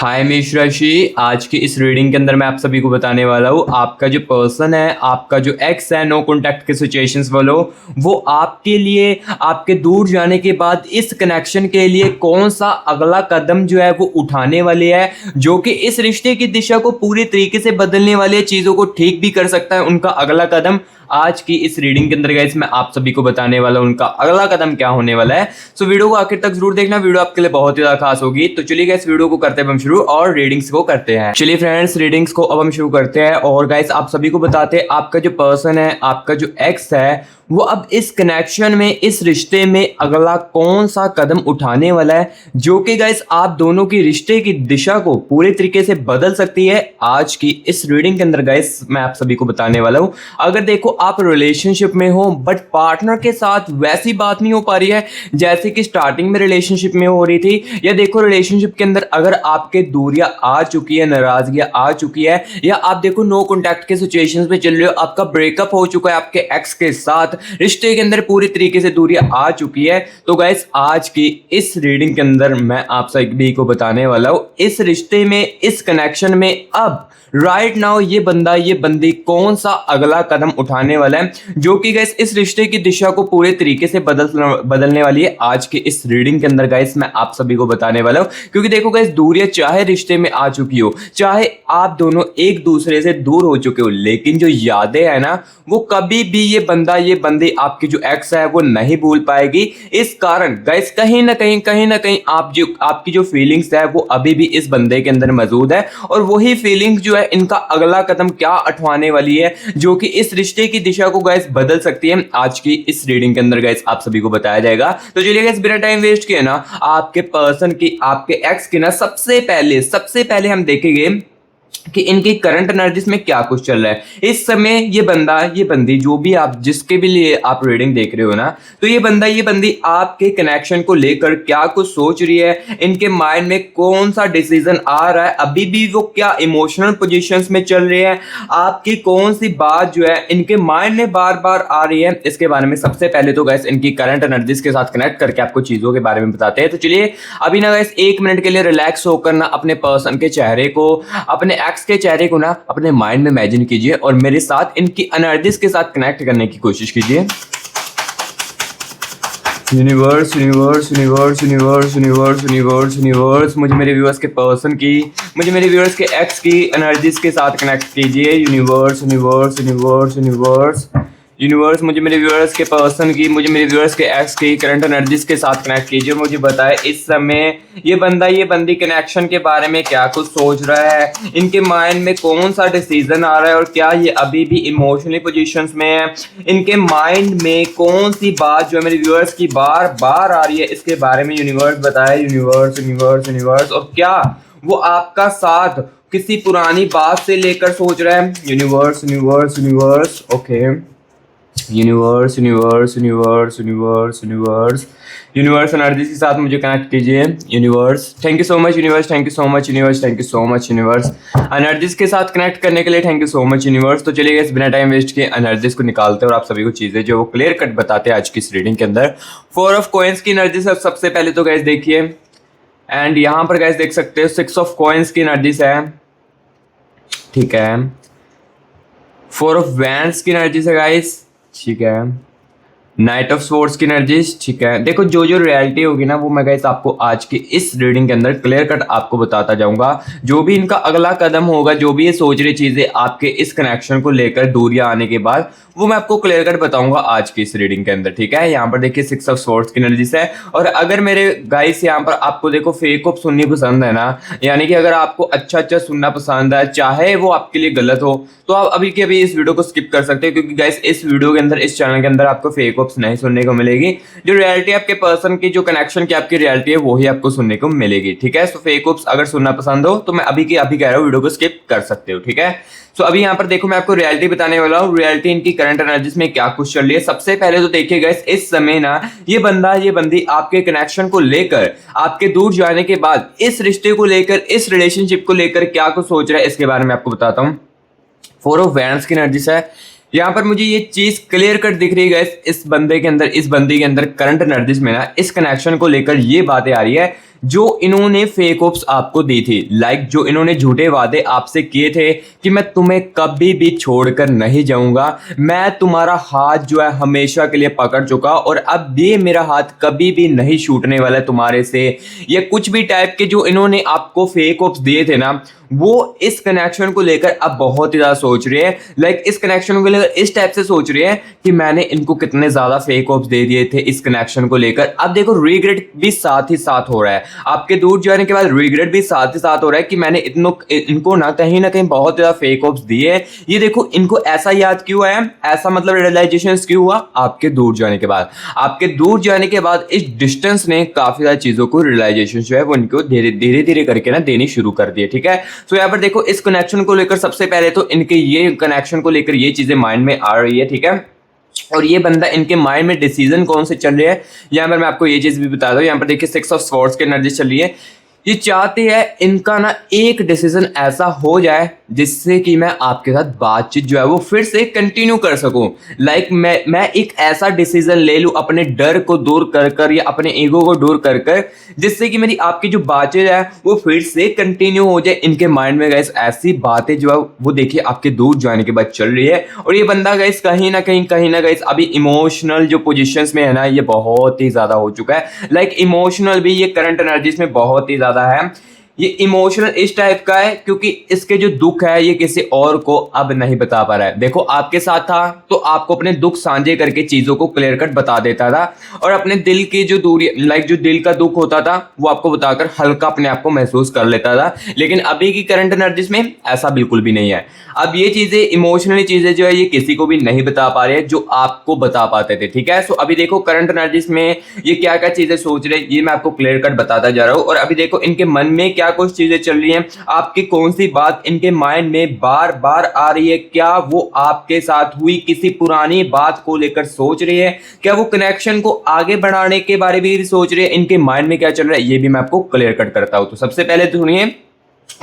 हाय मेष राशि। आज की इस रीडिंग के अंदर मैं आप सभी को बताने वाला हूँ आपका जो पर्सन है, आपका जो एक्स है, नो कॉन्टैक्ट के सिचुएशंस वालों, वो आपके लिए आपके दूर जाने के बाद इस कनेक्शन के लिए कौन सा अगला कदम जो है वो उठाने वाले है, जो कि इस रिश्ते की दिशा को पूरी तरीके से बदलने वाले, चीज़ों को ठीक भी कर सकता है। उनका अगला कदम आज की इस रीडिंग के अंदर गाइस मैं आप सभी को बताने वाला हूं उनका अगला कदम क्या होने वाला है। सो वीडियो को आखिर तक जरूर देखना, वीडियो आपके लिए बहुत ही ज्यादा खास होगी। तो चलिए गाइस वीडियो को करते हैं हम शुरू और रीडिंग्स को करते हैं। चलिए फ्रेंड्स, रीडिंग्स को अब हम शुरू करते हैं और गाइस आप सभी को बताते हैं आपका जो पर्सन है, आपका जो एक्स है, वो अब इस कनेक्शन में, इस रिश्ते में अगला कौन सा कदम उठाने वाला है, जो कि गाइस आप दोनों की रिश्ते की दिशा को पूरे तरीके से बदल सकती है। आज की इस रीडिंग के अंदर गाइस मैं आप सभी को बताने वाला हूं। अगर देखो आप रिलेशनशिप में हो बट पार्टनर के साथ वैसी बात नहीं हो पा रही है जैसे कि स्टार्टिंग में रिलेशनशिप में हो रही थी, या देखो रिलेशनशिप के अंदर अगर आपके दूरियां आ चुकी है, नाराजगियां आ चुकी है, या आप देखो नो कॉन्टैक्ट के सिचुएशंस में चल रहे हो, आपका ब्रेकअप हो चुका है आपके एक्स के साथ, रिश्ते के अंदर पूरी तरीके से दूरियां आ चुकी है, तो गाइस आज की इस रीडिंग के अंदर मैं आप सभी को बताने वाला हूं इस रिश्ते में, इस कनेक्शन में अब राइट नाउ ये बंदा, ये बंदी कौन सा अगला कदम उठाने वाला है, जो कि गाइस इस रिश्ते की दिशा को पूरे तरीके से बदलने वाली है। आज के इस रीडिंग के अंदर गाइस मैं आप सभी को बताने वाला हूं, क्योंकि देखो गाइस दूरियां चाहे रिश्ते में आ चुकी हो, चाहे आप दोनों एक दूसरे से दूर हो चुके हो, लेकिन जो यादें है ना, वो कभी भी ये बंदा, ये बंदी, आपकी जो एक्स है वो नहीं भूल पाएगी। इस कारण गाइस कहीं ना कहीं आपकी जो फीलिंग्स है वो अभी भी इस बंदे के अंदर मौजूद है, और वही फीलिंग्स जो है इनका अगला कदम क्या उठवाने वाली है, जो कि इस रिश्ते की दिशा को गाइस बदल सकती है। आज की इस रीडिंग के अंदर गाइस आप सभी को बताया जाएगा। तो चलिए गाइस बिना टाइम वेस्ट किए ना आपके पर्सन की, आपके एक्स की ना सबसे पहले हम देखेंगे कि इनकी करंट एनर्जीज में क्या कुछ चल रहा है इस समय। ये बंदा, ये बंदी, जो भी आप जिसके भी लिए आप रीडिंग देख रहे हो ना, तो ये बंदा, ये बंदी आपके कनेक्शन को लेकर क्या कुछ सोच रही है, इनके माइंड में कौन सा डिसीजन आ रहा है, अभी भी वो क्या इमोशनल पोजीशंस में चल रहे हैं, आपकी कौन सी बात जो है इनके माइंड में बार बार आ रही है, इसके बारे में सबसे पहले तो गाइस इनकी करंट एनर्जीज के साथ कनेक्ट करके आपको चीजों के बारे में बताते हैं। तो चलिए अभी ना गाइस 1 मिनट के लिए रिलैक्स होकर ना अपने पर्सन के चेहरे को, अपने एक्स के चेहरे को ना अपने माइंड में इमेजिन कीजिए और मेरे साथ इनकी एनर्जीज के साथ कनेक्ट करने की कोशिश कीजिए। Universe universe universe universe universe universe universe मुझे मेरे व्यूअर्स के पर्सन की, मुझे मेरे व्यूअर्स के एक्स की एनर्जीज के साथ कनेक्ट कीजिए। Universe universe universe universe universe मुझे मेरे व्यूअर्स के पर्सन की, मुझे मेरे व्यूअर्स के एक्स की करंट एनर्जीज के साथ कनेक्ट कीजिए। मुझे बताए इस समय ये बंदा, ये बंदी कनेक्शन के बारे में क्या कुछ सोच रहा है, इनके माइंड में कौन सा डिसीजन आ रहा है, और क्या ये अभी भी इमोशनली पोजीशंस में है, इनके माइंड में कौन सी बात जो है मेरे व्यूअर्स की बार बार आ रही है, इसके बारे में यूनिवर्स बताए। यूनिवर्स यूनिवर्स यूनिवर्स और क्या वो आपका साथ किसी पुरानी बात से लेकर सोच रहा है। Universe universe universe okay, universe universe universe universe universe universe energy के साथ मुझे कनेक्ट कीजिए। Universe thank you so much, universe thank you so much, universe thank you so much, universe energies के साथ कनेक्ट करने के लिए thank you so much universe. तो चलिए इस बिना टाइम वेस्ट किए एनर्जीज को निकालते हैं और आप सभी को चीजें जो वो क्लियर कट बताते हैं आज की इस रीडिंग के अंदर। 4 ऑफ कॉइंस की एनर्जी सबसे पहले तो गाइस देखिए, एंड यहाँ पर गाइस देख सकते हो 6 ऑफ कॉइंस की एनर्जीज है, ठीक है। 4 ऑफ वैंड्स की एनर्जी है गाइस, ठीक है। नाइट ऑफ स्वॉर्ड्स की एनर्जीज, ठीक है। देखो जो जो रियलिटी होगी ना वो मैं गाइस आपको आज की इस रीडिंग के अंदर क्लियर कट आपको बताता जाऊंगा। जो भी इनका अगला कदम होगा, जो भी ये सोच रही चीजें आपके इस कनेक्शन को लेकर दूरियां आने के बाद, वो मैं आपको क्लियर कट बताऊंगा आज की इस रीडिंग के अंदर, ठीक है। यहाँ पर देखिए 6 ऑफ स्वॉर्ड्स की एनर्जीज है, और अगर मेरे गाइस यहाँ पर आपको देखो फेक ऑफ सुननी पसंद है ना, यानी कि अगर आपको अच्छा सुनना पसंद है, चाहे वो आपके लिए गलत हो, तो आप अभी के अभी इस वीडियो को स्किप कर सकते हो, क्योंकि गाइस इस वीडियो के अंदर, इस चैनल के अंदर आपको फेक ऑप्स नहीं सुनने को मिलेगी। जो रियलिटी आपके पर्सन की, जो कनेक्शन की आपकी रियलिटी है, वो ही आपको सुनने को मिलेगी, ठीक है। सो फेक ऑप्स अगर सुनना पसंद हो तो मैं अभी के अभी कह रहा हूँ वीडियो को स्किप कर सकते हो, ठीक है। सो अभी यहाँ पर देखो मैं आपको रियलिटी बताने वाला हूँ, रियलिटी इनकी करंट एनर्जीज में क्या कुछ चल रही है। सबसे पहले तो देखिए गाइस इस समय ना ये बंदा, ये बंदी आपके कनेक्शन को लेकर, आपके दूर जाने के बाद इस रिश्ते को लेकर, इस रिलेशनशिप को लेकर क्या कुछ सोच रहा है, इसके बारे में आपको बताता हूँ। 4 ऑफ वैंड्स की एनर्जीज है, यहाँ पर मुझे ये चीज क्लियर कट दिख रही है इस बंदे के अंदर, इस बंदी के अंदर करंट एनर्जीज में ना इस कनेक्शन को लेकर ये बातें आ रही है जो इन्होंने फेक होप्स आपको दी थी, लाइक जो इन्होंने झूठे वादे आपसे किए थे कि मैं तुम्हें कभी भी छोड़कर नहीं जाऊंगा, मैं तुम्हारा हाथ जो है हमेशा के लिए पकड़ चुका और अब भी मेरा हाथ कभी भी नहीं छूटने वाला है तुम्हारे से, या कुछ भी टाइप के जो इन्होंने आपको फेक होप्स दिए थे ना, वो इस कनेक्शन को लेकर अब बहुत ही ज्यादा सोच रहे हैं। लाइक इस कनेक्शन को लेकर इस टाइप से सोच रहे हैं कि मैंने इनको कितने ज्यादा फेक होप्स दे दिए थे इस कनेक्शन को लेकर। अब देखो रिग्रेट भी साथ ही साथ हो रहा है, आपके दूर जाने के बाद रिग्रेट भी साथ ही साथ हो रहा है कि मैंने इनको ना कहीं बहुत ज्यादा फेक होप्स दिए। ये देखो इनको ऐसा याद क्यों आया, ऐसा मतलब रियलाइजेशन क्यों हुआ, आपके दूर जाने के बाद। आपके दूर जाने के बाद इस डिस्टेंस ने काफी सारी चीजों को रियलाइजेशन जो है वो इनको धीरे धीरे करके ना देनी शुरू कर दी है, ठीक है। तो यहाँ पर देखो इस कनेक्शन को लेकर सबसे पहले तो इनके ये कनेक्शन को लेकर ये चीजें माइंड में आ रही है, ठीक है। और ये बंदा इनके माइंड में डिसीजन कौन से चल रहे हैं, यहाँ पर मैं आपको ये चीज भी बता दूं। यहाँ पर देखिए 6 ऑफ स्वॉर्ड्स की एनर्जी चल रही है। ये चाहते हैं इनका ना एक डिसीजन ऐसा हो जाए जिससे कि मैं आपके साथ बातचीत जो है वो फिर से कंटिन्यू कर सकूं। लाइक मैं एक ऐसा डिसीजन ले लूं अपने डर को दूर कर या अपने ईगो को दूर कर जिससे कि मेरी आपकी जो बातचीत है वो फिर से कंटिन्यू हो जाए। इनके माइंड में गाइस ऐसी बातें जो है वो देखिए आपके दूर जाने के बाद चल रही है। और ये बंदा गाइस कहीं ना गाइस अभी इमोशनल जो पोजीशंस में है ना, ये बहुत ही ज्यादा हो चुका है। लाइक इमोशनल भी ये करंट एनर्जीज में बहुत ही ज्यादा है। ये इमोशनल इस टाइप का है क्योंकि इसके जो दुख है ये किसी और को अब नहीं बता पा रहा है। देखो आपके साथ था तो आपको अपने दुख साझे करके चीजों को क्लियर कट बता देता था और अपने दिल की जो दूरी, लाइक जो दिल का दुख होता था वो आपको बताकर हल्का अपने आप को महसूस कर लेता था। लेकिन अभी की करंट एनर्जीज में ऐसा बिल्कुल भी नहीं है। अब ये चीजें इमोशनली चीजें जो है ये किसी को भी नहीं बता पा रहे हैं जो आपको बता पाते थे, ठीक है। सो अभी देखो करंट एनर्जीज में ये क्या क्या चीजें सोच रहे हैं ये मैं आपको क्लियर कट बताता जा रहा हूँ। और अभी देखो इनके मन में क्या कुछ चीजें चल रही हैं, आपकी कौन सी बात इनके माइंड में बार बार आ रही है, क्या वो आपके साथ हुई किसी पुरानी बात को लेकर सोच रही है, क्या वो कनेक्शन को आगे बढ़ाने के बारे में भी सोच रही है, इनके माइंड में क्या चल रहा है ये भी मैं आपको क्लियर कट करता हूं। तो सबसे पहले तो सुनिए,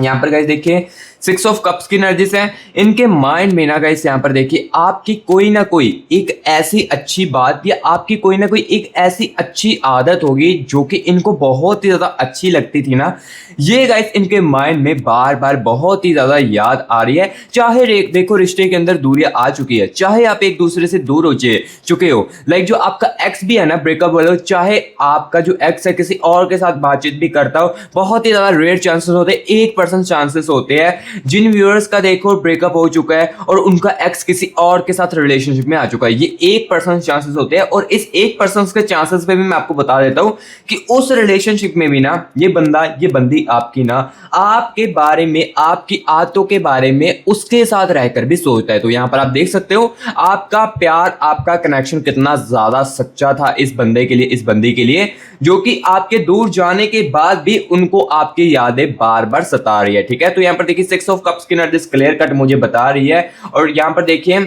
यहाँ पर गाइस देखिए 6 ऑफ कप्स की एनर्जीज है। इनके माइंड में ना गाइस यहाँ पर देखिए आपकी कोई ना कोई एक ऐसी अच्छी बात या आपकी कोई ना कोई एक ऐसी अच्छी आदत होगी जो कि इनको बहुत ही ज्यादा अच्छी लगती थी ना, ये गाइस इनके माइंड में बार बार बहुत ही ज्यादा याद आ रही है। चाहे देखो रिश्ते के अंदर दूरियां आ चुकी है, चाहे आप एक दूसरे से दूर हो चुके हो, लाइक जो आपका एक्स भी है ना ब्रेकअप वाला, चाहे आपका जो एक्स है किसी और के साथ बातचीत भी करता हो, बहुत ही ज्यादा रेयर चांसेस होते हैं, 1% चांसेस होते हैं जिन व्यूअर्स का देखो ब्रेकअप हो चुका है और उनका एक्स किसी और के साथ रिलेशनशिप में आ चुका है। ये 1% चांसेस होते हैं और इस 1% के चांसेस पे भी मैं आपको बता देता हूं कि उस रिलेशनशिप में भी ना ये बंदा ये बंदी आपकी ना आपके बारे में, आपकी आदतों के बारे में उसके साथ रहकर भी सोचता है। तो यहां पर आप देख सकते हो आपका प्यार, आपका कनेक्शन कितना ज्यादा सच्चा था इस बंदे के लिए, इस बंदी के लिए, जो कि आपके दूर जाने के बाद भी उनको आपकी यादें बार बार सता रही है, ठीक है। तो यहां पर देखिए 6 ऑफ कप्स की एनर्जी क्लियर कट मुझे बता रही है। और यहां पर देखिए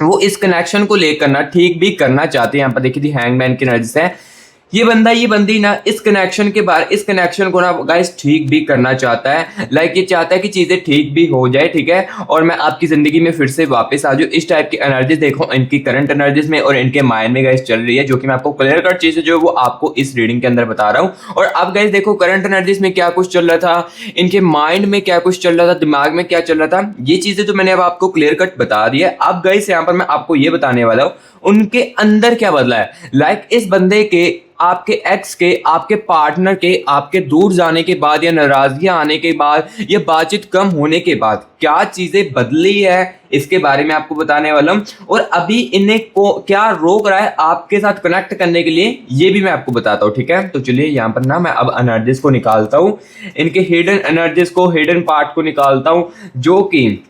वो इस कनेक्शन को लेकर ना ठीक भी करना चाहते हैं। यहां पर देखिए हैंगमैन की एनर्जी है। ये बंदा ये बंदी ना इस कनेक्शन को ना गाइस ठीक भी करना चाहता है। लाइक ये चाहता है कि चीजें ठीक भी हो जाए, ठीक है, और मैं आपकी जिंदगी में फिर से वापस आ जाऊं। इस टाइप की एनर्जीज देखो इनकी करंट एनर्जीज में और इनके माइंड में गाइस चल रही है, जो कि मैं आपको क्लियर कट चीजें जो वो आपको इस रीडिंग के अंदर बता रहा हूं। और अब गाइस देखो करंट एनर्जीज में क्या कुछ चल रहा था, इनके माइंड में क्या कुछ चल रहा था, दिमाग में क्या चल रहा था, ये चीजें तो मैंने अब आपको क्लियर कट बता दी है। अब गाइस यहाँ पर मैं आपको ये बताने वाला हूँ उनके अंदर क्या बदला है। लाइक इस बंदे के, आपके एक्स के, आपके पार्टनर के, आपके दूर जाने के बाद या नाराजगियां आने के बाद या बातचीत कम होने के बाद क्या चीजें बदली है इसके बारे में आपको बताने वाला हूं। और अभी इन्हें को क्या रोक रहा है आपके साथ कनेक्ट करने के लिए ये भी मैं आपको बताता हूं, ठीक है। तो चलिए यहाँ पर ना मैं अब एनर्जीज को निकालता हूं, इनके हिडन एनर्जीज को, हिडन पार्ट को निकालता हूं जो कि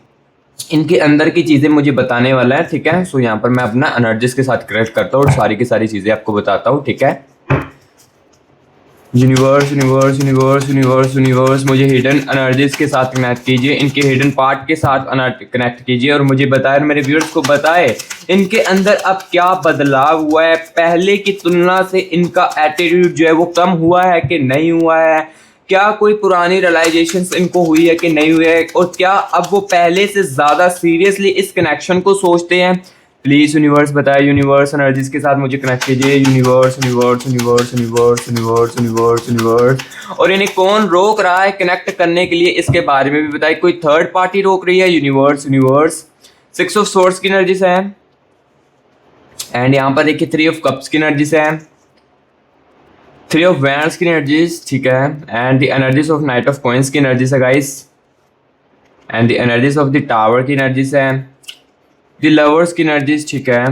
इनके अंदर की चीजें मुझे बताने वाला है, ठीक है। सो यहाँ पर मैं अपना एनर्जीज के साथ कनेक्ट करता हूँ और सारी की सारी चीजें आपको बताता हूँ, ठीक है। Universe universe universe universe universe मुझे हिडन एनर्जीज के साथ कनेक्ट कीजिए, इनके हिडन पार्ट के साथ कनेक्ट कीजिए और मुझे बताए, मेरे व्यूअर्स को बताए इनके अंदर अब क्या बदलाव हुआ है, पहले की तुलना से इनका एटीट्यूड जो है वो कम हुआ है कि नहीं हुआ है, क्या कोई पुरानी रियलाइजेशंस इनको हुई है कि नहीं हुई है, और क्या अब वो पहले से ज्यादा सीरियसली इस कनेक्शन को सोचते हैं प्लीज यूनिवर्स बताए, यूनिवर्स एनर्जीज के साथ मुझे कनेक्ट कीजिए। Universe universe universe universe universe universe universe. और इन्हें कौन रोक रहा है कनेक्ट करने के लिए, इसके बारे में भी बताइए। कोई थर्ड पार्टी रोक रही है? Universe universe. 6 ऑफ सोर्ड्स की एनर्जी से है, एंड यहाँ पर देखिए 3 ऑफ कप्स की एनर्जी से है, 3 ऑफ वैंड्स की एनर्जीज, ठीक है, and the energies of night of coins की एनर्जी से guys, and the energies of the tower की एनर्जी से है, द लवर्स की एनर्जीज, ठीक है,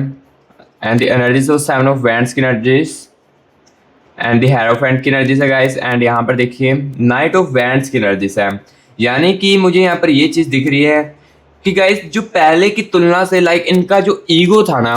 and the energies of 7 of wands की एनर्जीज, एंड द हेरोफेंट की एनर्जी से गाइस, एंड यहाँ पर देखिए नाइट ऑफ वैंड्स की एनर्जी से है। यानी कि मुझे यहाँ पर ये चीज़ दिख रही है कि गाइस जो पहले की तुलना से लाइक इनका जो ईगो था ना,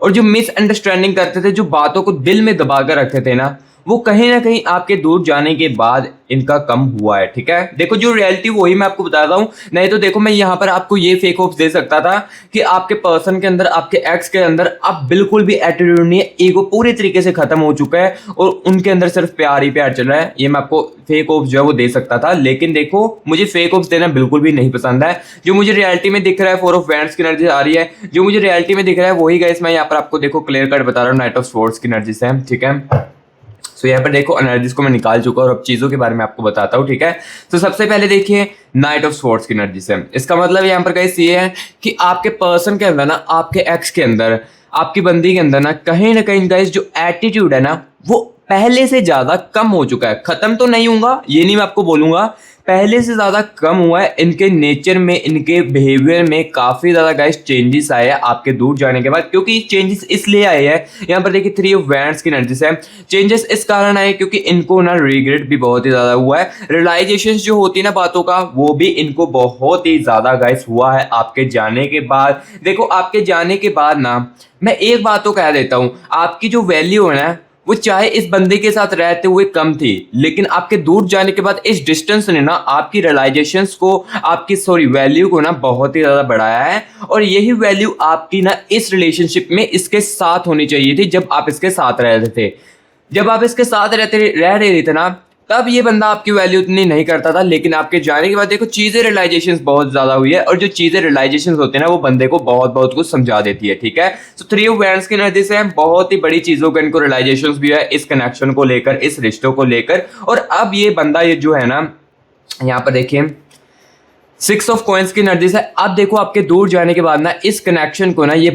और जो मिसअंडरस्टैंडिंग करते थे, जो बातों को दिल में दबा कर रखते थे ना, वो कहीं ना कहीं आपके दूर जाने के बाद इनका कम हुआ है। ठीक है, देखो जो रियलिटी वही मैं आपको बताता हूँ। नहीं तो देखो मैं यहाँ पर आपको ये फेक होप्स दे सकता था कि आपके पर्सन के अंदर, आपके एक्स के अंदर अब बिल्कुल भी एटीट्यूड नहीं है, ईगो पूरी तरीके से खत्म हो चुका है और उनके अंदर सिर्फ प्यार ही प्यार चल रहा है। ये मैं आपको फेक होप्स जो है वो दे सकता था, लेकिन देखो मुझे फेक होप्स देना बिल्कुल भी नहीं पसंद है। जो मुझे रियलिटी में दिख रहा है 4 ऑफ वैंड्स की एनर्जी आ रही है, जो मुझे रियलिटी में दिख रहा है वही गाइस मैं यहाँ पर आपको देखो क्लियर कट बता रहा हूँ, नाइट ऑफ स्वॉर्ड्स की एनर्जी से। ठीक है, तो यहाँ पर देखो एनर्जीज को मैं निकाल चुका हूँ और अब चीजों के बारे में आपको बताता हूँ। ठीक है, तो सबसे पहले देखिए नाइट ऑफ स्वॉर्ड्स की एनर्जी से, इसका मतलब यहाँ पर गाइस ये है कि आपके पर्सन के अंदर ना, आपके एक्स के अंदर, आपकी बंदी के अंदर ना कहीं गाइस जो एटीट्यूड है ना वो पहले से ज्यादा कम हो चुका है। खत्म तो नहीं होगा, ये नहीं मैं आपको बोलूंगा, पहले से ज्यादा कम हुआ है। इनके नेचर में, इनके बिहेवियर में काफी ज्यादा गाइस चेंजेस आए हैं आपके दूर जाने के बाद। क्योंकि चेंजेस इसलिए आए हैं, यहाँ पर देखिए 3 ऑफ वैंड्स की एनर्जी से चेंजेस इस कारण आए क्योंकि इनको ना रिग्रेट भी बहुत ही ज्यादा हुआ है। रियलाइजेशन जो होती है ना बातों का, वो भी इनको बहुत ही ज्यादा गाइस हुआ है आपके जाने के बाद। देखो आपके जाने के बाद ना मैं एक बात तो कह देता हूं, आपकी जो वैल्यू है ना वो चाहे इस बंदे के साथ रहते हुए कम थी, लेकिन आपके दूर जाने के बाद इस डिस्टेंस ने ना आपकी रियलाइजेशंस को, आपकी वैल्यू को ना बहुत ही ज्यादा बढ़ाया है। और यही वैल्यू आपकी ना इस रिलेशनशिप में इसके साथ होनी चाहिए थी जब आप इसके साथ रह रहे थे। जब आप इसके साथ रह रहे थे ना, तब ये बंदा आपकी वैल्यू उतनी नहीं करता था, लेकिन आपके जाने के बाद देखो चीजें रियलाइजेशंस बहुत ज्यादा हुई है, और जो चीजें रियलाइजेशंस होते हैं ना वो बंदे को बहुत बहुत कुछ समझा देती है। ठीक है, तो 3 ऑफ वैंड्स की एनर्जी से बहुत ही बड़ी चीजों का इनको रियलाइजेशंस भी है इस कनेक्शन को लेकर, इस रिश्तों को लेकर। और अब ये बंदा ये जो है ना, यहाँ पर देखिए 6 ऑफ कॉइंस की एनर्जी से, अब देखो आपके दूर जाने के बाद ना इस कनेक्शन को ना ये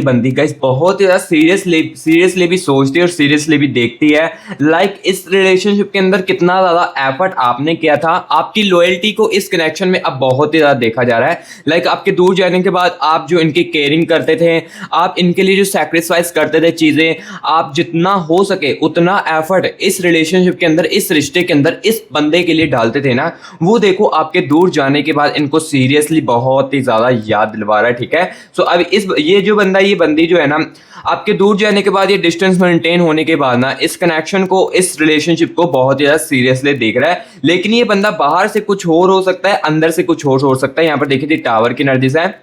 बंदी गाइस बहुत ही ज्यादा सीरियसली भी सोचती है और सीरियसली भी देखती है। लाइक इस रिलेशनशिप के अंदर कितना ज्यादा एफर्ट आपने किया था, आपकी लॉयल्टी को इस कनेक्शन में अब बहुत ही ज्यादा देखा जा रहा है। लाइक आपके दूर जाने के बाद आप जो इनकी केयरिंग करते थे, आप इनके लिए जो सैक्रिफाइस करते थे चीजें, आप जितना हो सके उतना एफर्ट इस रिलेशनशिप के अंदर, इस रिश्ते के अंदर इस बंदे के लिए डालते थे ना, वो देखो आपके दूर जाने के बाद इनको सीरियसली बहुत ही ज्यादा याद दिलवा रहा है। ठीक है, सो अब ये जो बंदा, ये बंदी जो है ना, आपके दूर जाने के बाद, ये डिस्टेंस मेंटेन होने के बाद ना इस कनेक्शन को, इस रिलेशनशिप को बहुत ही ज्यादा सीरियसली देख रहा है। लेकिन ये बंदा बाहर से कुछ और हो सकता है, अंदर से कुछ और हो सकता है। यहाँ पर देखिए टावर की एनर्जी है,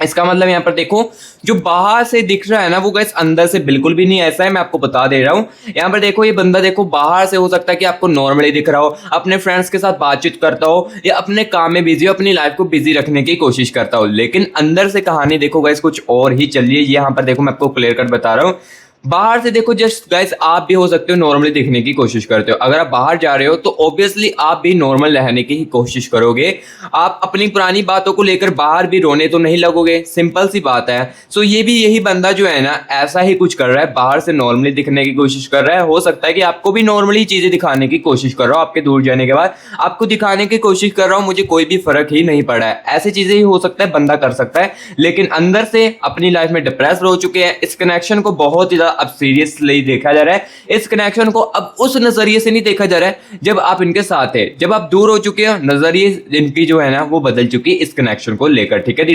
इसका मतलब यहाँ पर देखो जो बाहर से दिख रहा है ना वो गाइस अंदर से बिल्कुल भी नहीं ऐसा है, मैं आपको बता दे रहा हूँ। यहाँ पर देखो ये बंदा देखो बाहर से हो सकता है कि आपको नॉर्मली दिख रहा हो, अपने फ्रेंड्स के साथ बातचीत करता हो या अपने काम में बिजी हो, अपनी लाइफ को बिजी रखने की कोशिश करता हो, लेकिन अंदर से कहानी देखो गाइस कुछ और ही चल रही है। यहाँ पर देखो मैं आपको क्लियर कट बता रहा हूँ, बाहर से देखो जस्ट गाइस आप भी हो सकते हो नॉर्मली दिखने की कोशिश करते हो। अगर आप बाहर जा रहे हो तो ऑब्वियसली आप भी नॉर्मल रहने की ही कोशिश करोगे। आप अपनी पुरानी बातों को लेकर बाहर भी रोने तो नहीं लगोगे, सिंपल सी बात है। सो ये भी यही बंदा जो है ना ऐसा ही कुछ कर रहा है, बाहर से नॉर्मली दिखने की कोशिश कर रहा है। हो सकता है कि आपको भी नॉर्मली चीजें दिखाने की कोशिश कर रहा हो, आपके दूर जाने के बाद आपको दिखाने की कोशिश कर रहा हूँ, मुझे कोई भी फर्क ही नहीं पड़ा है, ऐसी चीजें ही हो सकता है बंदा कर सकता है। लेकिन अंदर से अपनी लाइफ में डिप्रेस हो चुके हैं। इस कनेक्शन को बहुत ही ज्यादा अब सीरियसली देखा जा रहा है, इस कनेक्शन को अब उस नजरिए से नहीं देखा जा रहा है जब आप इनके साथ है। जब आप दूर हो चुके हो, नजरिए इनकी जो है ना वो बदल चुकी है इस कनेक्शन को लेकर। ठीक है, दी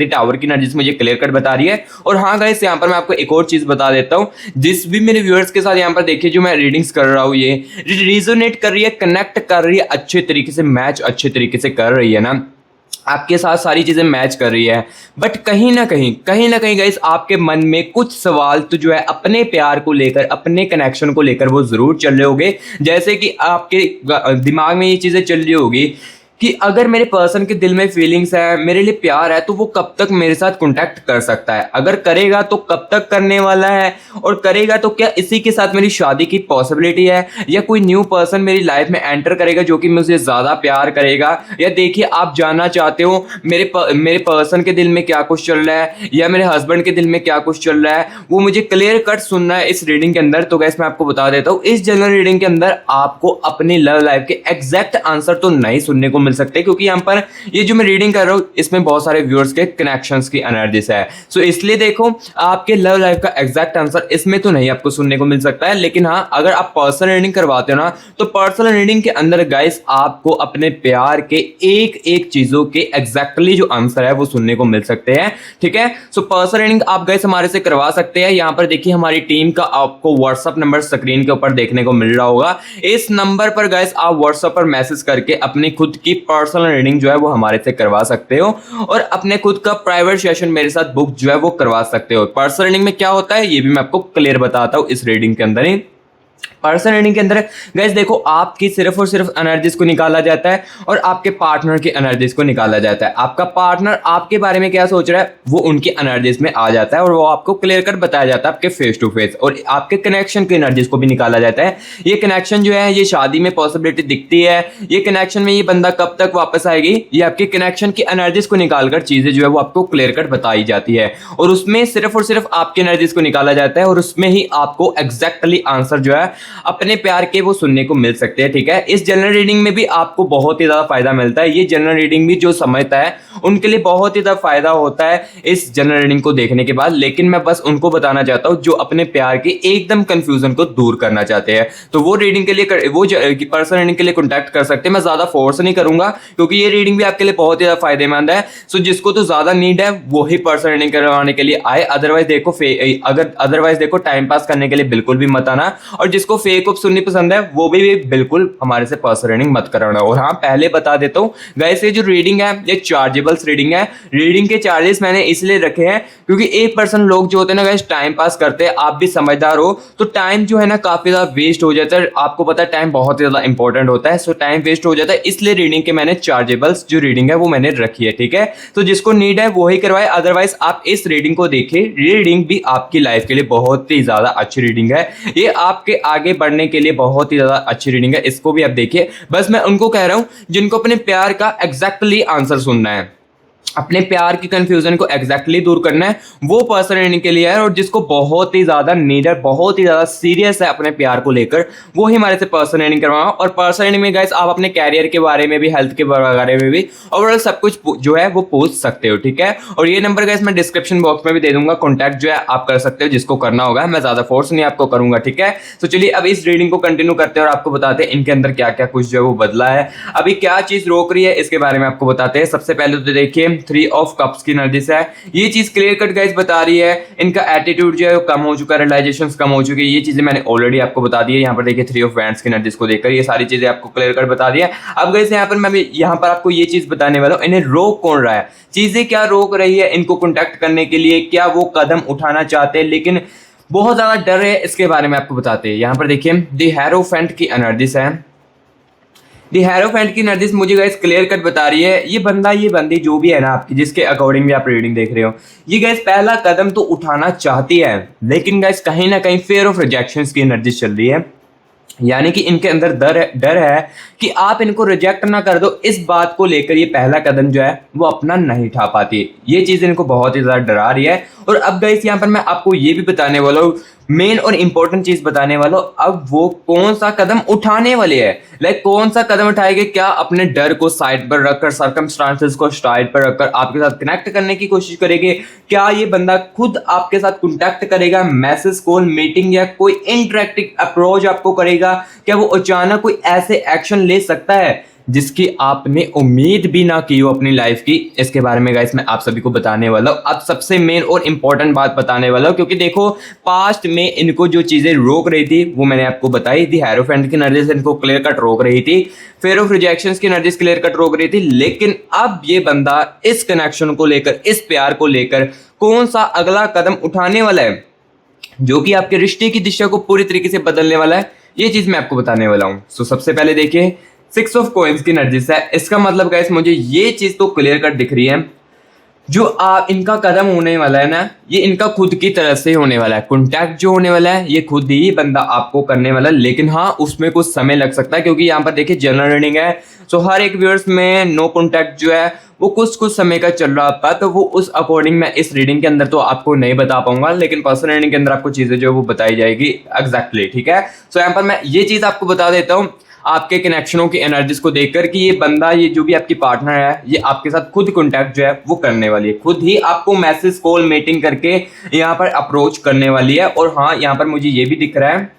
टावर की एनर्जी मुझे क्लियर कट बता रही है। और हाँ गाइस, यहाँ पर मैं आपको एक और चीज बता देता हूँ, जिस भी मेरे व्यूअर्स के साथ यहाँ पर देखिए जो मैं रीडिंग्स कर रहा हूँ, ये रिजोनेट कर रही है, कनेक्ट कर रही है, अच्छे तरीके से मैच अच्छे तरीके से कर रही है ना, आपके साथ सारी चीजें मैच कर रही है। बट कहीं ना कहीं गाइस आपके मन में कुछ सवाल तो जो है अपने प्यार को लेकर, अपने कनेक्शन को लेकर वो जरूर चल रहे होंगे। जैसे कि आपके दिमाग में ये चीजें चल रही होगी कि अगर मेरे पर्सन के दिल में फीलिंग्स है, मेरे लिए प्यार है, तो वो कब तक मेरे साथ कांटेक्ट कर सकता है, अगर करेगा तो कब तक करने वाला है, और करेगा तो क्या इसी के साथ मेरी शादी की पॉसिबिलिटी है, या कोई न्यू पर्सन मेरी लाइफ में एंटर करेगा जो कि मुझे ज़्यादा प्यार करेगा। या देखिए, आप जानना चाहते हो मेरे पर्सन के दिल में क्या कुछ चल रहा है, या मेरे हस्बैंड के दिल में क्या कुछ चल रहा है, वो मुझे क्लियर कट सुनना है इस रीडिंग के अंदर। तो गैस मैं आपको बता देता हूँ, इस जनरल रीडिंग के अंदर आपको अपनी लव लाइफ के एग्जैक्ट आंसर तो नहीं सुनने को मिल सकते, क्योंकि यहाँ पर ये जो मैं रीडिंग कर रहा हूँ इसमें बहुत सारे व्यूअर्स के कनेक्शंस की एनर्जीज है। सो इसलिए देखो, आपके लव लाइफ का एग्जैक्ट आंसर इसमें तो नहीं आपको सुनने को मिल सकता है, लेकिन हाँ, अगर आप पर्सनल रीडिंग करवाते हो ना, तो पर्सनल रीडिंग के अंदर गाइस आपको अपने प्यार के एक एक चीजों के एग्जैक्टली जो आंसर है वो सुनने को मिल सकते हैं। ठीक है, सो पर्सनल रीडिंग आप गाइस हमारे से करवा सकते हैं। यहाँ पर देखिए, हमारी टीम का आपको व्हाट्सएप नंबर स्क्रीन के ऊपर देखने को मिल रहा होगा। इस नंबर पर गाइस आप व्हाट्सएप पर मैसेज करके अपनी खुद की पर्सनल रीडिंग जो है वो हमारे से करवा सकते हो, और अपने खुद का प्राइवेट सेशन मेरे साथ बुक जो है वो करवा सकते हो। पर्सनल रीडिंग में क्या होता है ये भी मैं आपको क्लियर बताता हूं इस रीडिंग के अंदर ही। पर्सनल रीडिंग के अंदर गाइस देखो, आपकी सिर्फ और सिर्फ एनर्जीज को निकाला जाता है और आपके पार्टनर की एनर्जीज को निकाला जाता है। आपका पार्टनर आपके बारे में क्या सोच रहा है वो उनकी एनर्जीज में आ जाता है, और वो आपको क्लियर कट बताया जाता है आपके फेस टू फेस, और आपके कनेक्शन की एनर्जीज को भी निकाला जाता है। ये कनेक्शन जो है, ये शादी में पॉसिबिलिटी दिखती है, ये कनेक्शन में ये बंदा कब तक वापस आएगी, ये आपके कनेक्शन की एनर्जीज को निकालकर चीजें जो है वो आपको क्लियर कट बताई जाती है, और उसमें सिर्फ और सिर्फ आपकी एनर्जीज को निकाला जाता है, और उसमें ही आपको एग्जैक्टली आंसर जो है अपने प्यार के वो सुनने को मिल सकते हैं। ठीक है, इस जनरल रीडिंग में भी आपको बहुत ही ज्यादा फायदा मिलता है। ये जनरल रीडिंग भी जो समझता है उनके लिए बहुत ही ज्यादा फायदा होता है इस जनरल रीडिंग को देखने के बाद, लेकिन मैं बस उनको बताना चाहता हूं जो अपने प्यार के एकदम कंफ्यूजन को दूर करना चाहते हैं, तो वो रीडिंग के लिए वो पर्सनल रीडिंग के लिए कॉन्टैक्ट कर सकते हैं। मैं ज्यादा फोर्स नहीं करूंगा क्योंकि ये रीडिंग भी आपके लिए बहुत ही ज्यादा फायदेमंद है। सो जिसको तो ज्यादा नीड है वो ही पर्सनल रीडिंग करवाने के लिए आए, अदरवाइज देखो टाइम पास करने के लिए बिल्कुल भी मत आना, और जिसको फेक सुननी पसंद है वो भी बिल्कुल हमारे से पर्सनल रीडिंग मत कराना। और हाँ, पहले बता देता हूँ गाइस, ये जो रीडिंग है ये चार्जेबल्स रीडिंग है। रीडिंग के चार्जेस मैंने इसलिए रखे हैं क्योंकि एक पर्सन लोग जो होते हैं ना गाइस, टाइम पास करते हैं, आप भी समझदार हो तो टाइम जो है ना काफी ज्यादा वेस्ट हो जाता है। आपको पता है टाइम बहुत ज्यादा इंपॉर्टेंट होता है, सो टाइम वेस्ट हो जाता है, इसलिए रीडिंग के मैंने चार्जेबल्स जो रीडिंग है वो मैंने रखी है। ठीक है, तो जिसको नीड है वो ही करवाए, अदरवाइज आप इस रीडिंग को देखिए। रीडिंग भी आपकी लाइफ के लिए बहुत ही ज्यादा अच्छी रीडिंग है, ये आपके आगे बढ़ने के लिए बहुत ही ज्यादा अच्छी रीडिंग है, इसको भी आप देखिए। बस मैं उनको कह रहा हूं जिनको अपने प्यार का एग्जैक्टली आंसर सुनना है, अपने प्यार की कंफ्यूजन को एग्जैक्टली दूर करना है, वो पर्सन रीडिंग के लिए है। और जिसको बहुत ही ज्यादा नीड है, बहुत ही ज्यादा सीरियस है अपने प्यार को लेकर, वो ही हमारे से पर्सन रीडिंग करवाओ। और पर्सन रीडिंग में गाइस आप अपने कैरियर के बारे में भी, हेल्थ के बारे में भी, ओवरऑल सब कुछ जो है वो पूछ सकते हो। ठीक है, और ये नंबर गाइस मैं डिस्क्रिप्शन बॉक्स में भी दे दूंगा, कॉन्टैक्ट जो है आप कर सकते हो जिसको करना होगा, मैं ज्यादा फोर्स नहीं आपको करूंगा। ठीक है, तो चलिए अब इस रीडिंग को कंटिन्यू करते हैं और आपको बताते हैं इनके अंदर क्या क्या कुछ जो है वो बदला है, अभी क्या चीज रोक रही है इसके बारे में आपको बताते हैं। सबसे पहले तो देखिए, 3 ऑफ कप्स की एनर्जीज है, ये चीज क्लियर कट गाइस बता रही है इनका एटीट्यूड जो है कम हो चुका है, रियलाइजेशंस कम हो चुकी है, ये चीजें मैंने ऑलरेडी आपको बता दी है। यहाँ पर देखिए 3 ऑफ वैंड्स की एनर्जीज को देखकर ये सारी चीजें आपको क्लियर कट बता दी है। अब गाइस यहाँ पर मैं यहाँ पर आपको ये चीज बताने वाला हूँ, इन्हें रोक कौन रहा है, चीजें क्या रोक रही है इनको कॉन्टैक्ट करने के लिए, क्या वो कदम उठाना चाहते हैं लेकिन बहुत ज्यादा डर है, इसके बारे में आपको बताते हैं। यहाँ पर देखिए द हेरोफेंट की एनर्जीज है, दी हेरोफेंट की एनर्जीज मुझे गाइस क्लियर कट बता रही है, ये बंदा ये बंदी जो भी है ना आपकी, जिसके अकॉर्डिंग भी आप रीडिंग देख रहे हो, ये गाइस पहला कदम तो उठाना चाहती है, लेकिन गाइस कहीं ना कहीं फेयर ऑफ रिजेक्शंस की एनर्जीज चल रही है, यानी कि इनके अंदर डर है कि आप इनको रिजेक्ट ना कर दो। इस बात को लेकर ये पहला कदम जो है वो अपना नहीं उठा पाती, ये चीज इनको बहुत ही ज्यादा डरा रही है। और अब गाइस यहाँ पर मैं आपको ये भी बताने वाला हूँ, मेन और इंपॉर्टेंट चीज बताने वाला हूँ, अब वो कौन सा कदम उठाने वाले हैं, लाइक कौन सा कदम उठाएंगे, क्या अपने डर को साइड पर रखकर, सर्कमस्टांसेस को साइड पर रखकर आपके साथ कनेक्ट करने की कोशिश करेंगे, क्या ये बंदा खुद आपके साथ कॉन्टैक्ट करेगा, मैसेज, कॉल, मीटिंग या कोई इंटरेक्टिव अप्रोच आपको करेगा, क्या वो अचानक कोई ऐसे एक्शन ले सकता है जिसकी आपने उम्मीद भी ना की हो अपनी लाइफ की, इसके बारे में गाइस मैं आप सभी को बताने वाला हूँ। अब सबसे मेन और इंपॉर्टेंट बात बताने वाला हूँ, क्योंकि देखो पास्ट में इनको जो चीजें रोक रही थी वो मैंने आपको बताई थी, हेरोफेंट की एनर्जीज इनको क्लियर कट रोक रही थी, फेयर ऑफ रिजेक्शंस की एनर्जीज क्लियर कट रोक रही थी, लेकिन अब ये बंदा इस कनेक्शन को लेकर, इस प्यार को लेकर कौन सा अगला कदम उठाने वाला है जो कि आपके रिश्ते की दिशा को पूरी तरीके से बदलने वाला है, ये चीज मैं आपको बताने वाला हूँ। सो सबसे पहले देखिए सिक्स ऑफ कॉइंस की एनर्जीज है। इसका मतलब गाइस मुझे ये चीज तो क्लियर कट दिख रही है, जो आप इनका कदम होने वाला है ना, ये इनका खुद की तरफ से होने वाला है। कॉन्टैक्ट जो होने वाला है ये खुद ही बंदा आपको करने वाला है, लेकिन हाँ उसमें कुछ समय लग सकता है, क्योंकि यहाँ पर देखिए जनरल रीडिंग है, सो हर एक व्यूअर्स में नो कॉन्टैक्ट जो है वो कुछ समय का चल रहा था, तो वो उस अकॉर्डिंग मैं इस रीडिंग के अंदर तो आपको नहीं बता पाऊंगा, लेकिन पर्सनल रीडिंग के अंदर आपको चीजें जो है वो बताई जाएगी एग्जैक्टली, ठीक है। सो यहाँ पर मैं ये चीज आपको बता देता हूँ आपके कनेक्शनों की एनर्जीज को देखकर कि ये बंदा, ये जो भी आपकी पार्टनर है, ये आपके साथ खुद कॉन्टैक्ट जो है वो करने वाली है, खुद ही आपको मैसेज कॉल मीटिंग करके यहाँ पर अप्रोच करने वाली है। और हाँ यहाँ पर मुझे ये भी दिख रहा है,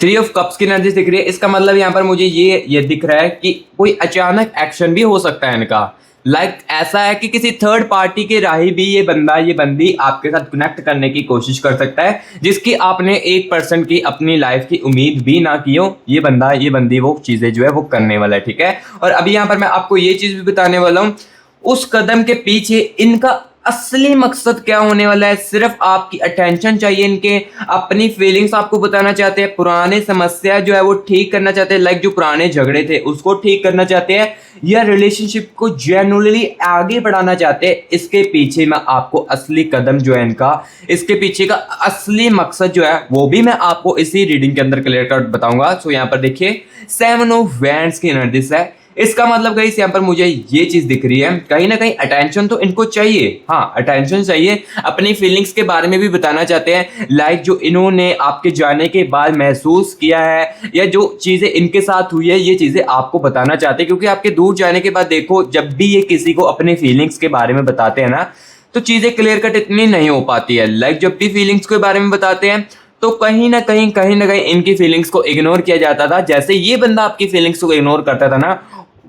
थ्री ऑफ कप्स की एनर्जी दिख रही है। इसका मतलब यहाँ पर मुझे ये दिख रहा है कि कोई अचानक एक्शन भी हो सकता है इनका, लाइक ऐसा है कि किसी थर्ड पार्टी के राही भी ये बंदा, ये बंदी आपके साथ कनेक्ट करने की कोशिश कर सकता है, जिसकी आपने 1% की अपनी लाइफ की उम्मीद भी ना की हो, ये बंदा, ये बंदी वो चीजें जो है वो करने वाला है, ठीक है। और अभी यहाँ पर मैं आपको ये चीज भी बताने वाला हूँ, उस कदम के पीछे इनका असली मकसद क्या होने वाला है। सिर्फ आपकी अटेंशन चाहिए इनके, अपनी फीलिंग्स आपको बताना चाहते हैं, पुराने समस्या जो है वो ठीक करना चाहते हैं, लाइक जो पुराने झगड़े थे उसको ठीक करना चाहते हैं, या रिलेशनशिप को जेन्युइनली आगे बढ़ाना चाहते हैं। इसके पीछे मैं आपको असली कदम जो है इनका, इसके पीछे का असली मकसद जो है वो भी मैं आपको इसी रीडिंग के अंदर क्लियर कट बताऊंगा। सो यहाँ पर देखिए सेवन ऑफ वैंड्स की एनर्जीज है। इसका मतलब गाइस यहाँ पर मुझे ये चीज दिख रही है, कहीं ना कहीं अटेंशन तो इनको चाहिए, हाँ अटेंशन चाहिए, अपनी फीलिंग्स के बारे में भी बताना चाहते हैं, लाइक जो इन्होंने आपके जाने के बाद महसूस किया है या जो चीजें इनके साथ हुई है, ये चीजें आपको बताना चाहते हैं। क्योंकि आपके दूर जाने के बाद देखो, जब भी ये किसी को अपने फीलिंग्स के बारे में बताते हैं ना, तो चीजें क्लियर कट इतनी नहीं हो पाती है। लाइक जब भी फीलिंग्स के बारे में बताते हैं तो कहीं ना कहीं इनकी फीलिंग्स को इग्नोर किया जाता था। जैसे ये बंदा आपकी फीलिंग्स को इग्नोर करता था ना,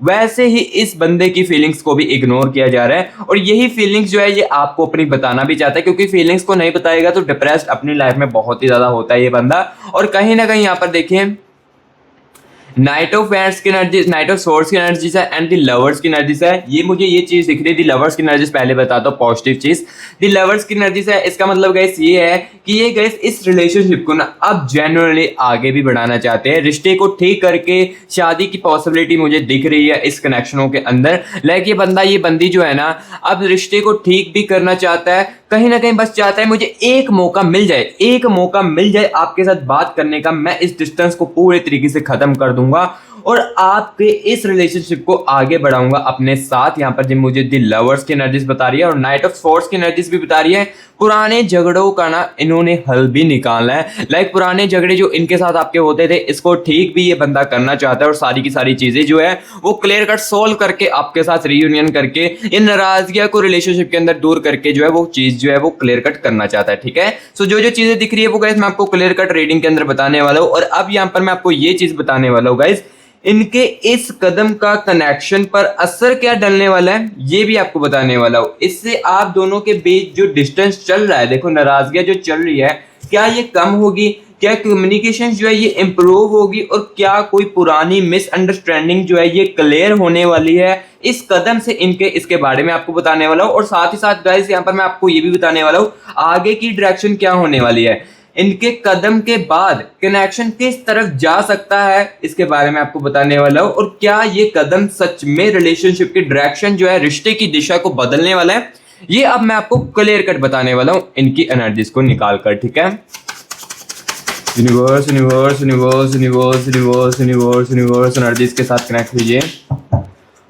वैसे ही इस बंदे की फीलिंग्स को भी इग्नोर किया जा रहा है। और यही फीलिंग्स जो है ये आपको अपनी बताना भी चाहता है, क्योंकि फीलिंग्स को नहीं बताएगा तो डिप्रेस्ड अपनी लाइफ में बहुत ही ज्यादा होता है ये बंदा। और कहीं ना कहीं यहाँ पर देखिए नाइट ऑफ वैंड्स की एनर्जी, नाइट ऑफ सोर्ड्स की एनर्जीज है एंड द लवर्स की एनर्जीज है। ये मुझे ये चीज दिख रही है, द लवर्स की एनर्जीज पहले बताता हूँ पॉजिटिव चीज। द लवर्स की एनर्जीज है, इसका मतलब गाइस ये है कि ये गाइस इस रिलेशनशिप को ना अब जेन्युइनली आगे भी बढ़ाना चाहते हैं, रिश्ते को ठीक करके शादी की पॉसिबिलिटी मुझे दिख रही है इस कनेक्शनों के अंदर। लाइक ये बंदा, ये बंदी जो है ना, अब रिश्ते को ठीक भी करना चाहता है, कहीं ना कहीं बस चाहता है मुझे एक मौका मिल जाए, एक मौका मिल जाए आपके साथ बात करने का, मैं इस डिस्टेंस को पूरे तरीके से खत्म कर दूंगा और आपके इस रिलेशनशिप को आगे बढ़ाऊंगा अपने साथ। यहाँ पर जो मुझे दी लवर्स की एनर्जीज बता रही है और नाइट ऑफ सोर्ड्स की एनर्जीज भी बता रही है, पुराने झगड़ों का ना इन्होंने हल भी निकालना है। लाइक पुराने झगड़े जो इनके साथ आपके होते थे, इसको ठीक भी ये बंदा करना चाहता है और सारी की सारी चीजें जो है वो क्लियर कट सोल्व करके आपके साथ रीयूनियन करके इन नाराजगियों को रिलेशनशिप के अंदर दूर करके जो है वो चीज जो है वो क्लियर कट करना चाहता है, ठीक है। सो जो जो चीजें दिख रही है वो गाइस मैं आपको क्लियर कट रीडिंग के अंदर बताने वाला हूँ। और अब यहाँ पर मैं आपको ये चीज बताने वाला हूँ गाइस, इनके इस कदम का कनेक्शन पर असर क्या डलने वाला है ये भी आपको बताने वाला हूं। इससे आप दोनों के बीच जो डिस्टेंस चल रहा है, देखो नाराजगियां जो चल रही है, क्या ये कम होगी, क्या कम्युनिकेशन जो है ये इंप्रूव होगी और क्या कोई पुरानी मिसअंडरस्टैंडिंग जो है ये क्लियर होने वाली है इस कदम से इनके, इसके बारे में आपको बताने वाला हूं। और साथ ही साथ गाइस यहाँ पर मैं आपको ये भी बताने वाला हूँ आगे की डायरेक्शन क्या होने वाली है, इनके कदम के बाद कनेक्शन किस तरफ जा सकता है इसके बारे में आपको बताने वाला हूं। और क्या ये कदम सच में रिलेशनशिप की डायरेक्शन जो है, रिश्ते की दिशा को बदलने वाला है, ये अब मैं आपको क्लियर कट बताने वाला हूं इनकी एनर्जीज को निकाल कर, ठीक है। Universe universe universe universe universe universe universe energies के साथ कनेक्ट कीजिए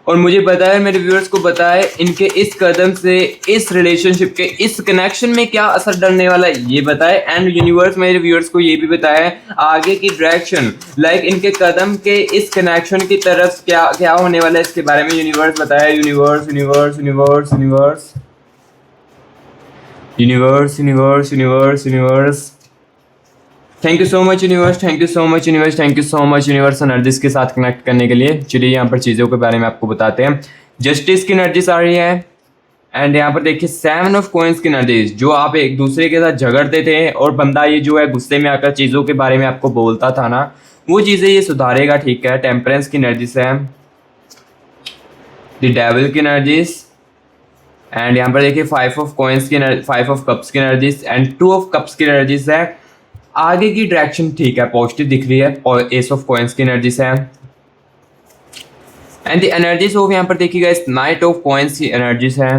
और मुझे बताए, मेरे व्यूअर्स को बताए इनके इस कदम से इस रिलेशनशिप के इस कनेक्शन में क्या असर डलने वाला है ये बताए। एंड यूनिवर्स मेरे व्यूअर्स को ये भी बताए आगे की डायरेक्शन, लाइक इनके कदम के इस कनेक्शन की तरफ क्या क्या होने वाला है इसके बारे में यूनिवर्स बताया। Universe universe universe universe universe universe universe universe thank you so much universe, thank you so much universe, thank you so much universe energies के साथ कनेक्ट करने के लिए। चलिए यहाँ पर चीज़ों के बारे में आपको बताते हैं। जस्टिस की एनर्जीज आ रही है एंड यहाँ पर देखिए सेवन ऑफ कॉइंस की एनर्जीज, जो आप एक दूसरे के साथ झगड़ते थे और बंदा ये जो है गुस्से में आकर चीज़ों के बारे में आपको बोलता था ना, वो चीज़ें ये सुधारेगा, ठीक है। टेम्परेंस की एनर्जीज है, द डेविल की एनर्जीज एंड यहाँ पर देखिए फाइव ऑफ कॉइंस की, फाइव ऑफ कप्स की energies and two of cups की एनर्जीज है। आगे की डायरेक्शन ठीक है, पॉजिटिव दिख रही है। और एस ऑफ कॉइंस की एनर्जीज है, एंड द एनर्जीज ऑफ यहाँ पर देखिए गाइस नाइट ऑफ कॉइंस की एनर्जीज है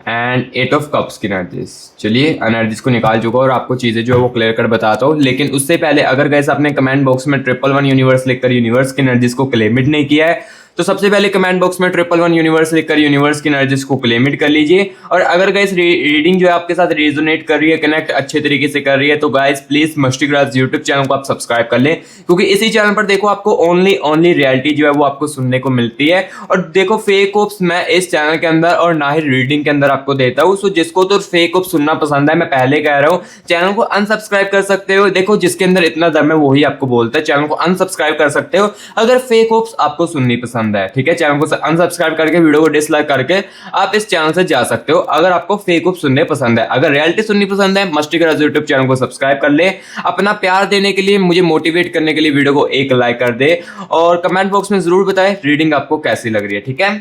एंड एट ऑफ कप्स की एनर्जीज। चलिए एनर्जीज को निकाल चुका और आपको चीज़ें जो है वो क्लियर कर बताता हूँ, लेकिन उससे पहले अगर गाइस आपने कमेंट बॉक्स में 111 यूनिवर्स लिखकर यूनिवर्स की एनर्जीज को क्लेमिट नहीं किया है तो सबसे पहले कमेंट बॉक्स में 111 यूनिवर्स लिखकर यूनिवर्स की एनर्जीज को क्लेमिट कर लीजिए। और अगर गाइस रीडिंग जो है आपके साथ रेजोनेट कर रही है, कनेक्ट अच्छे तरीके से कर रही है, तो guys please musty grass YouTube channel को आप सब्सक्राइब कर लें, क्योंकि इसी चैनल पर देखो आपको ओनली रियलिटी जो है वो आपको सुनने को मिलती है। और देखो फेक ओप्स मैं इस चैनल के अंदर और ना ही रीडिंग के अंदर आपको देता हूँ। सो जिसको तो फेक ओप सुनना पसंद है, मैं पहले कह रहा हूँ चैनल को अनसब्सक्राइब कर सकते हो। देखो जिसके अंदर इतना दम है वही आपको बोलता है, चैनल को अनसब्सक्राइब कर सकते हो अगर फेक ओप्स आपको सुननी पसंद है। ठीक है, चैनल को अनसब्सक्राइब करके वीडियो को डिसलाइक करके आप इस चैनल से जा सकते हो अगर आपको फेक ओप सुनने पसंद है। अगर रियलिटी सुननी पसंद है, मस्टी ग्रास यूट्यूब चैनल को सब्सक्राइब कर ले। अपना प्यार देने के लिए, मुझे मोटिवेट करने के लिए वीडियो को एक लाइक कर दे और कमेंट बॉक्स में जरूर बताएं रीडिंग आपको कैसी लग रही है। ठीक है,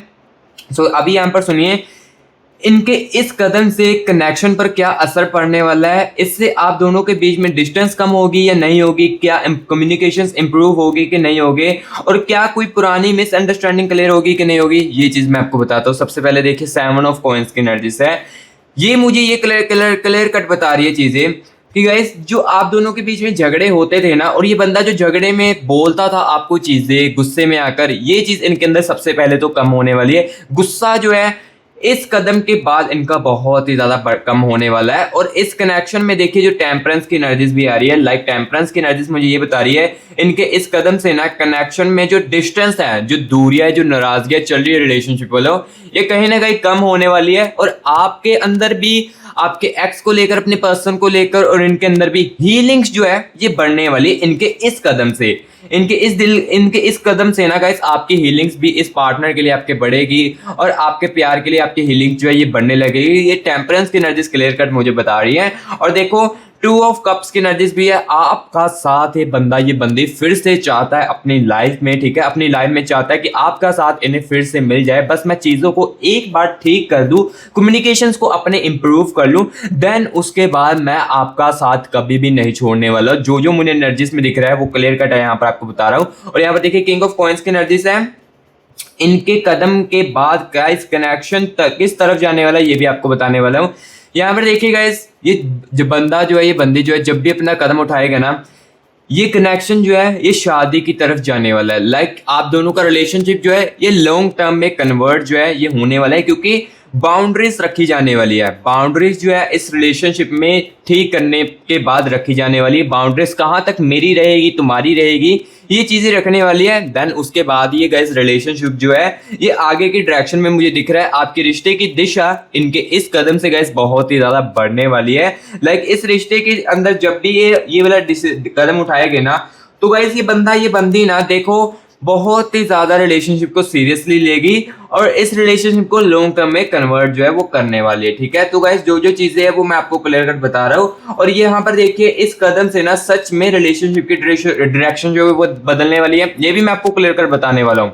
सो अभी यहां पर सुनिए इनके इस कदम से कनेक्शन पर क्या असर पड़ने वाला है। इससे आप दोनों के बीच में डिस्टेंस कम होगी या नहीं होगी, क्या कम्युनिकेशंस इंप्रूव होगी कि नहीं होगी, और क्या कोई पुरानी मिसअंडरस्टैंडिंग क्लियर होगी कि नहीं होगी, ये चीज मैं आपको बताता हूँ। सबसे पहले देखिए 7 ऑफ कॉइंस की एनर्जी है, ये मुझे ये क्लियर कट बता रही है चीजें कि गाइस जो आप दोनों के बीच में झगड़े होते थे ना, और ये बंदा जो झगड़े में बोलता था आपको चीजें गुस्से में आकर, ये चीज इनके अंदर सबसे पहले तो कम होने वाली है। गुस्सा जो है इस कदम के बाद इनका बहुत ही ज्यादा कम होने वाला है। और इस कनेक्शन में देखिए जो टेम्परेंस की एनर्जीज भी आ रही है, लाइक टेम्परेंस की एनर्जीज मुझे ये बता रही है इनके इस कदम से ना कनेक्शन में जो डिस्टेंस है, जो दूरियां है, जो नाराजगियां चल रही है रिलेशनशिप वालों, ये कहीं ना कहीं कम होने वाली है। और आपके अंदर भी आपके एक्स को लेकर, अपने पर्सन को लेकर, और इनके अंदर भी हीलिंग्स जो है ये बढ़ने वाली इनके इस कदम से। इनके इस कदम से ना गाइस आपकी हीलिंग्स भी इस पार्टनर के लिए आपके बढ़ेगी और आपके प्यार के लिए आपकी हीलिंग जो है ये बढ़ने लगेगी। ये टेम्परेंस की एनर्जीज क्लियर कट मुझे बता रही है। और देखो 2 ऑफ कप्स की एनर्जीज भी है, आपका साथ ये बंदा, ये बंदी फिर से चाहता है अपनी लाइफ में। ठीक है, अपनी लाइफ में चाहता है कि आपका साथ इन्हें फिर से मिल जाए, बस मैं चीजों को एक बार ठीक कर दूं, कम्युनिकेशंस को अपने इंप्रूव कर लूं, देन उसके बाद मैं आपका साथ कभी भी नहीं छोड़ने वाला। जो जो मुझे एनर्जीज में दिख रहा है वो क्लियर कट है, यहाँ पर आपको बता रहा हूं। और यहाँ पर देखिए किंग ऑफ कॉइंस की एनर्जीज है, इनके कदम के बाद क्या इस कनेक्शन किस तरफ जाने वाला है ये भी आपको बताने वाला हूं। यहाँ पर देखिए गाइस, ये जो बंदा जो है, ये बंदी जो है, जब भी अपना कदम उठाएगा ना, ये कनेक्शन जो है ये शादी की तरफ जाने वाला है। लाइक आप दोनों का रिलेशनशिप जो है ये लॉन्ग टर्म में कन्वर्ट जो है ये होने वाला है, क्योंकि बाउंड्रीज रखी जाने वाली है। बाउंड्रीज जो है इस रिलेशनशिप में ठीक करने के बाद रखी जाने वाली है। बाउंड्रीज कहाँ तक मेरी रहेगी, तुम्हारी रहेगी, ये चीजें रखने वाली है। देन उसके बाद ये गाइस रिलेशनशिप जो है ये आगे की डायरेक्शन में मुझे दिख रहा है, आपके रिश्ते की दिशा इनके इस कदम से गाइस बहुत ही ज्यादा बढ़ने वाली है। लाइक इस रिश्ते के अंदर जब भी ये वाला कदम उठाएगा ना, तो गाइस ये बंदा, ये बंदी ना, देखो बहुत ही ज्यादा रिलेशनशिप को सीरियसली लेगी और इस रिलेशनशिप को लॉन्ग टर्म में कन्वर्ट जो है वो करने वाली है। ठीक है, तो गाइस जो जो चीजें है वो मैं आपको क्लियर कट बता रहा हूँ। और ये यहाँ पर देखिए इस कदम से ना सच में रिलेशनशिप की डायरेक्शन जो है वो बदलने वाली है, ये भी मैं आपको क्लियर कट बताने वाला हूँ।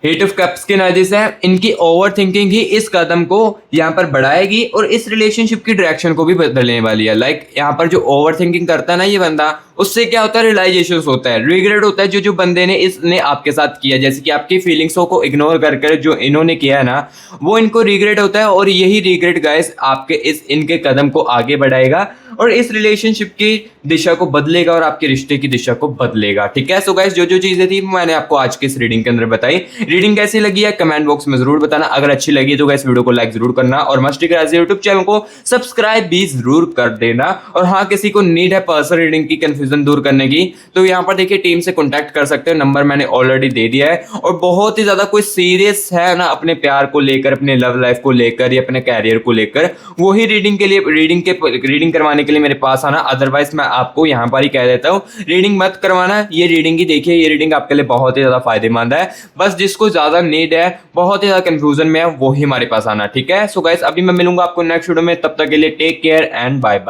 8 ऑफ कप्स की एनर्जीज है, इनकी ओवर थिंकिंग ही इस कदम को यहाँ पर बढ़ाएगी और इस रिलेशनशिप की डायरेक्शन को भी बदलने वाली है। लाइक यहाँ पर जो ओवर थिंकिंग करता है ना ये बंदा, उससे क्या होता है, रियलाइजेशन होता है, रिग्रेट होता है जो जो बंदे ने इसने आपके साथ किया, जैसे कि आपकी फीलिंग्सों को इग्नोर करके जो इन्होंने किया है ना, वो इनको रिग्रेट होता है। और यही रिग्रेट गाइस आपके इनके कदम को आगे बढ़ाएगा और इस रिलेशनशिप की दिशा को बदलेगा और आपके रिश्ते की दिशा को बदलेगा। ठीक है, सो गाइस जो जो चीजें थी मैंने आपको आज के इस रीडिंग के अंदर बताई। रीडिंग कैसी लगी है कमेंट बॉक्स में जरूर बताना। अगर अच्छी लगी तो गाइस वीडियो को लाइक जरूर करना और मस्टी ग्रास यूट्यूब चैनल को सब्सक्राइब भी जरूर कर देना। और हाँ, किसी को नीड है पर्सनल रीडिंग की कंफ्यूजन दूर करने की, तो यहाँ पर देखिए टीम से कॉन्टैक्ट कर सकते हो, नंबर मैंने ऑलरेडी दे दिया है। और बहुत ही ज्यादा कोई सीरियस है ना अपने प्यार को लेकर, अपने लव लाइफ को लेकर या अपने कैरियर को लेकर, वही रीडिंग के लिए रीडिंग करवाने के लिए मेरे पास आना। अदरवाइज मैं आपको यहाँ पर ही कह देता हूँ रीडिंग मत करवाना, ये रीडिंग ही देखिए, ये रीडिंग आपके लिए बहुत ही ज्यादा फायदेमंद है। बस जिसको ज्यादा नीड है, बहुत ही ज्यादा कंफ्यूजन में है, वो ही हमारे पास आना। ठीक है, सो गाइस अभी मैं मिलूंगा आपको नेक्स्ट वीडियो में, तब तक के लिए take care and bye bye.